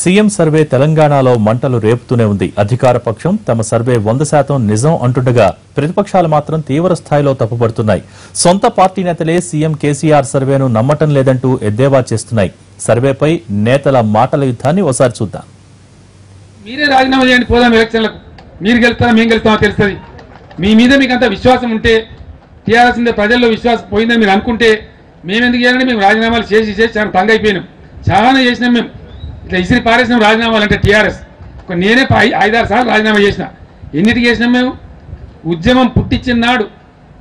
CM survey తెలంగాణలో మంటలు రేపుతూనే ఉంది. అధికార పక్షం తమ సర్వే 100% నిజం అంటుండగా ప్రతిపక్షాలు మాత్రం తీవ్ర స్థాయిలో తప్పుపడుతున్నాయి. సొంత పార్టీ నేతలే సీఎం కేసీఆర్ సర్వేను నమ్మటం లేదంటూ ఎద్దేవా చేస్తున్నాయి. సర్వేపై నేతల మాటల యుద్ధాన్ని ఓసారి చూద్దాం. మీరే రాజీనామా చేయండి, పోదాం ఎలక్షన్లకు. మీరు గెలుస్తారా మేము గెలుస్తామో తెలుస్తుంది. మీ మీద మీకు అంత విశ్వాసం ఉంటే, టీఆర్ఎస్ మీద ప్రజల్లో విశ్వాసం పోయిందని మీరు అనుకుంటే మేమెందుకు చేయాలంటే మేము రాజీనామాలు చేసి చాలా తంగ అయిపోయినాం. చాలా చేసినాం మేము, ఇట్లా ఇసిరి పారేసినాం రాజీనామాలు. అంటే టీఆర్ఎస్ నేనే 5-6 సార్లు రాజీనామా చేసిన. ఎన్నిటికి చేసినాం మేము? ఉద్యమం పుట్టించిన నాడు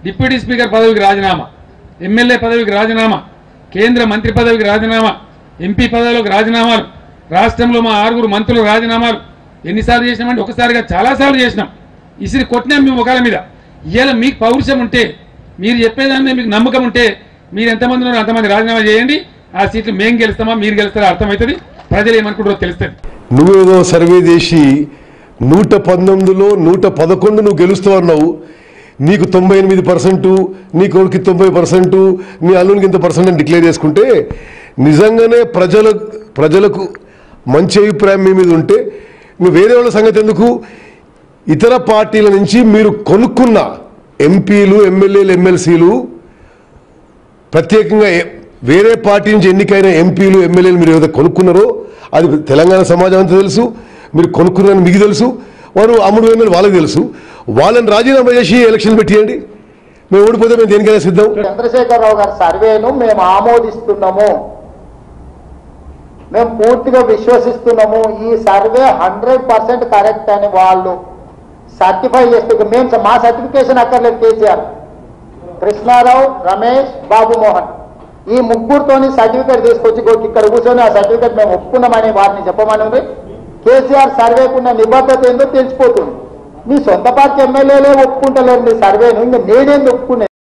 డిప్యూటీ స్పీకర్ పదవికి రాజీనామా, ఎమ్మెల్యే పదవికి రాజీనామా, కేంద్ర మంత్రి పదవికి రాజీనామా, ఎంపీ పదవులకు రాజీనామాలు, రాష్ట్రంలో మా 6 మంత్రులు రాజీనామాలు. ఎన్నిసార్లు చేసినామంటే ఒకసారిగా చాలాసార్లు చేసినాం. ఇసిరి కొట్టినాం మేము ఒకళ్ళ మీద. ఇవాళ మీకు పౌరుషం ఉంటే, మీరు చెప్పేదాన్ని మీకు నమ్మకం ఉంటే, మీరు ఎంతమంది ఉన్నారో అంతమంది రాజీనామా చేయండి. ఆ సీట్లు మేము గెలుస్తామా మీరు గెలుస్తారా అర్థమవుతుంది. ప్రజలు ఏమనుకుంటారో తెలుస్తుంది. నువ్వేదో సర్వే చేసి 119లో 111 నువ్వు గెలుస్తావన్నావు. నీకు 98%, నీ కొడుకు 90%, నీ అల్లునికి ఇంత % అని డిక్లేర్ చేసుకుంటే నిజంగానే ప్రజలకు మంచి అభిప్రాయం మీ మీద ఉంటే నువ్వు వేరే వాళ్ళ సంగతి ఎందుకు? ఇతర పార్టీల నుంచి మీరు కొనుక్కున్న ఎంపీలు, ఎమ్మెల్యేలు, ఎమ్మెల్సీలు, ప్రత్యేకంగా వేరే పార్టీ నుంచి ఎన్నికైన ఎంపీలు, ఎమ్మెల్యేలు మీరు ఏదైతే కొనుక్కున్నారో అది తెలంగాణ సమాజం అంతా తెలుసు. మీరు కొనుక్కున్నారని మీకు తెలుసు. వారు అమ్ముడు ఎమ్మెల్యే వాళ్ళకి తెలుసు. వాళ్ళని రాజీనామా చేసి ఎలక్షన్ పెట్టియండి. మేము ఓడిపోతే మేము దేనికైనా సిద్ధం. చంద్రశేఖరరావు గారి సర్వేను మేము ఆమోదిస్తున్నాము, మేము పూర్తిగా విశ్వసిస్తున్నాము. ఈ సర్వే 100% కరెక్ట్ అని వాళ్ళు సర్టిఫై చేస్తే మేము మా సర్టిఫికేషన్ అక్కర్లేదు. కేసీఆర్, కృష్ణారావు, రమేష్, బాబు మోహన్ ఈ ముగ్గురుతోని సర్టిఫికేట్ తీసుకొచ్చి ఇక్కడ కూర్చొని ఆ సర్టిఫికేట్ మేము ఒప్పుకున్నామని వారిని చెప్పమని కేసీఆర్ సర్వేకున్న నిబద్ధత ఏందో తెలిసిపోతుంది. మీ సొంత పార్టీ ఎమ్మెల్యేలే ఒప్పుకుంటలేరు మీ సర్వేను, ఇంకా నేనేం ఒప్పుకునే